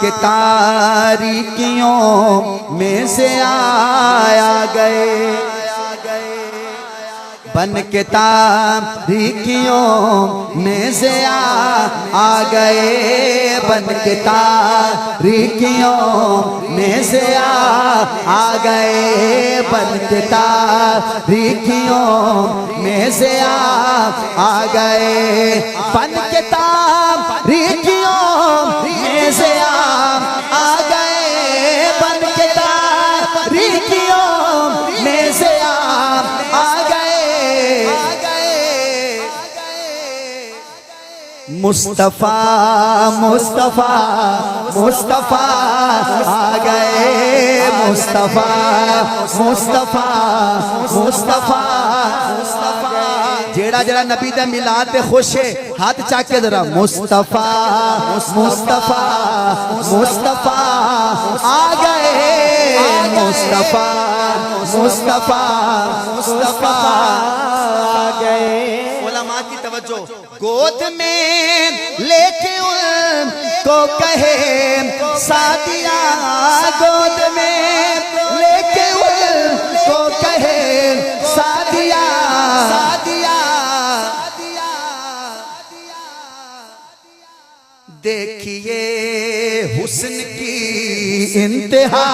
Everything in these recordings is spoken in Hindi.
के तारीकियों में से आया गए, बन के तारीकियों में से आ गए, बन के तारीकियों में से आ गए, बन के तारीकियों में से आ गए, बन के तारीकियों में से आ गए, बन के तारीकियों में से आ गए। मुस्तफा मुस्तफा मुस्तफा आ गए, मुस्तफा मुस्तफा मुस्तफा जेड़ा जेड़ा नबी दे मिलाद ते खुश है हाथ चाक के जरा मुस्तफा मुस्तफा मुस्तफा आ गए, मुस्तफा मुस्तफा मुस्तफा आ गए। उलमा की तवज्जो, गोद में लेके उनको कहे सादिया, गोद में लेके उनको कहे सादिया, देखिए हुस्न की इंतहा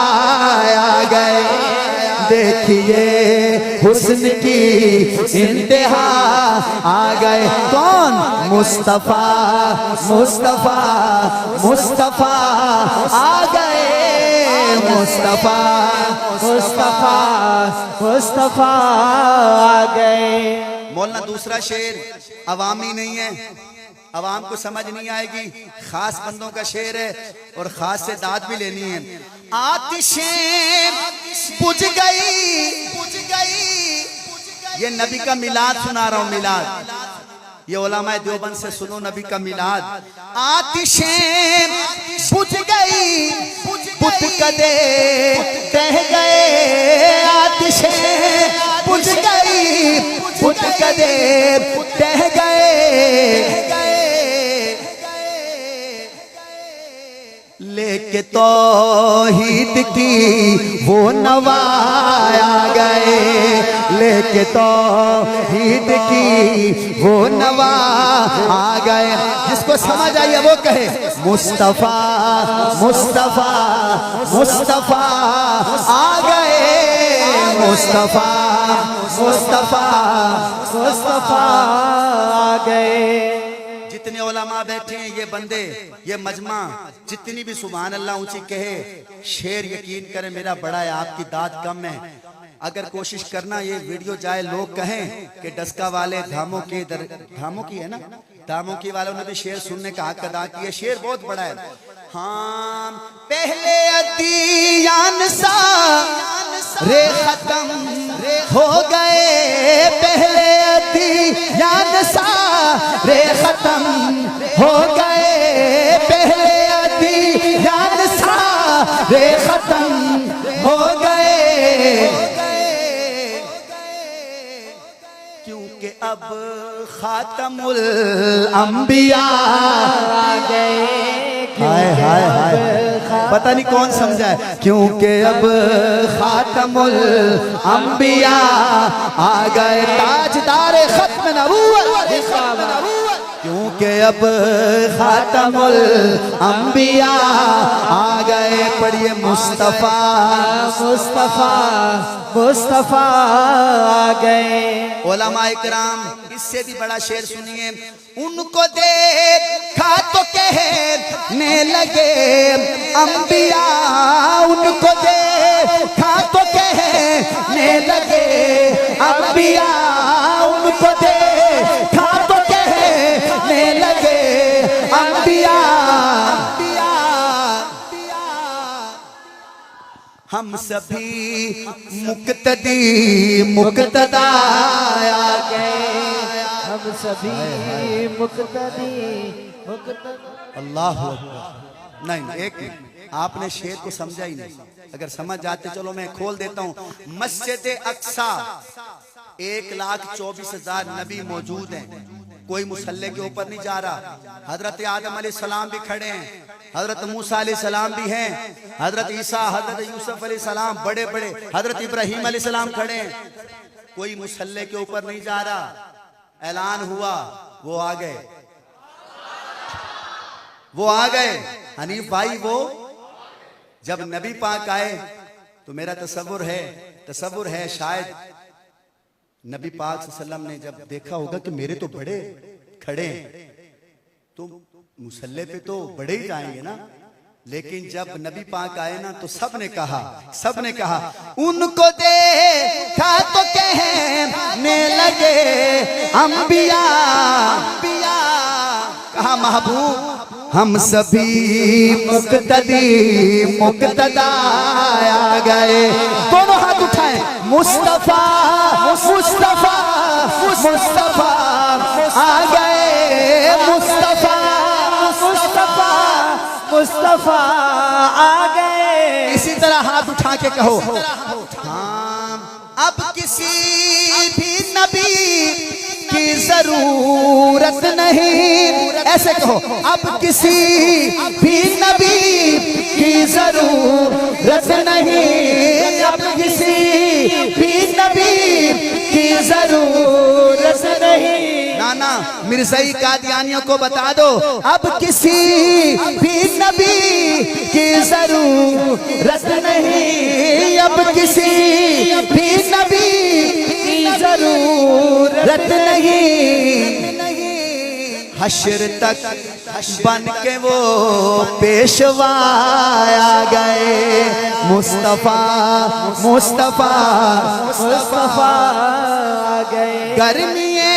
आ गए, देखिए हुस्न की इंतहा आ गए। कौन? मुस्तफा मुस्तफा मुस्तफा आ गए, मुस्तफा मुस्तफा मुस्तफा आ गए। बोलना दूसरा शेर अवामी नहीं है, अवाम को समझ नहीं आएगी, खास बंदों का शेर है और खास से दाद भी लेनी है। आतिशें बुझ गई, ये नबी का मिलाद सुना रहा हूं, मिलाद, ये उलमा देवबंद से सुनो नबी का मिलाद। आतिशें बुझ गई, बुत कदे तह गए, आतिशें बुझ गई, बुत कदे तह गए, लेके तौहीद की वो नवाया गए, लेके तौहीद की वो नवा आ गए। जिसको समझ आई वो कहे मुस्तफा मुस्तफा मुस्तफा आ गए, मुस्तफा मुस्तफा मुस्तफा आ गए। जितने उलमा बैठे हैं ये बंदे, ये मजमा, जितनी भी सुभान अल्लाह ऊंची कहे, शेर यकीन करें मेरा बड़ा है, आपकी दाद कम है। अगर कोशिश करना ये वीडियो जाए, लोग कहें कि डस्का वाले धामों की है ना, धामों की वालों ने भी शेर सुनने का हक अदा किया। शेर बहुत बड़ा है। हाँ पहले अदीयान सा रे खत्म हो गए, पहले अदीयान सा रे खत्म हो गए, पहले अदीयान सा रे खत्म हो गए, क्योंकि अब खातमुल अंबिया आ गए। हाय हाय हाय, पता नहीं कौन समझा है, क्योंकि अब खातमुल अंबिया आ गए, ताजदारे खत्म नबूवत, क्योंकि अब खातमुल अंबिया आ गए। पढ़िए मुस्तफा मुस्तफा मुस्तफा आ गए। उलमा इकराम इससे भी बड़ा शेर सुनिए, उनको देखा तो कहने लगे अंबिया, उनको देखा तो कहने लगे अंबिया, उनको देखा तो कहने लगे अंबिया, हम सभी मुक्तदी मुक्तदा आ गए, हम सभी मुक्तदी मुक्तदा। अल्लाह नहीं, एक आपने शेर को समझा ही नहीं। अगर समझ जाते चलो मैं खोल देता हूँ। मस्जिद अक्सा 1,24,000 नबी मौजूद हैं, कोई मुसल्ले के ऊपर नहीं जा रहा। हजरत आदम अलैहिस्सलाम भी खड़े हैं, हजरत मूसा अलैहिस्सलाम भी हैं, हजरत ईसा, हजरत यूसुफ अलैहिस्सलाम, बड़े बड़े हजरत इब्राहीम अलैहिस्सलाम खड़े हैं। कोई मुसल्ले के ऊपर नहीं जा रहा, ऐलान हुआ, वो आ गए, वो आ गए। हनीफ भाई वो जब नबी पाक आए तो मेरा तसव्वुर है शायद नबी पाक सल्लल्लाहु अलैहि वसल्लम ने जब देखा होगा कि मेरे तो बड़े खड़े हैं तो मुसल्ले पे तो बड़े ही जाएंगे ना। लेकिन जब नबी पाक आए ना तो सबने कहा उनको देखा तो कहने लगे अंबिया, कहा महबूब हम सभी मुक्तदा आ गए। दोनों हाथ उठाए, मुस्तफा मुस्तफा मुस्तफा आ गए, मुस्तफा मुस्तफा मुस्तफा आ गए। इसी तरह हाथ उठा के कहो, हाँ अब किसी भी नबी की जरूरत नहीं। ऐसे कहो, अब किसी भी नबी की जरूरत नहीं, अब किसी भी नबी की जरूरत नहीं। नाना मिर्ज़ाई कादियानियों को बता दो, अब किसी भी नबी की जरूरत नहीं, अब किसी भी नबी की जरूरत नहीं। हश्र तक बन के वो पेशवा आ गए, मुस्तफा मुस्तफा मुस्तफा आ गए। गर्मिये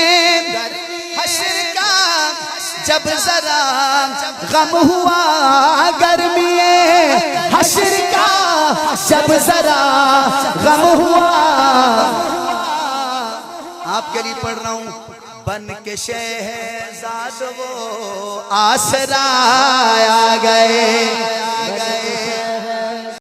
हश्र का जब जरा गम हुआ, गर्मिये हश्र का जब जरा गम हुआ। आपके लिए पढ़ रहा हूं, बन के शहजाद वो आसरा आ गए,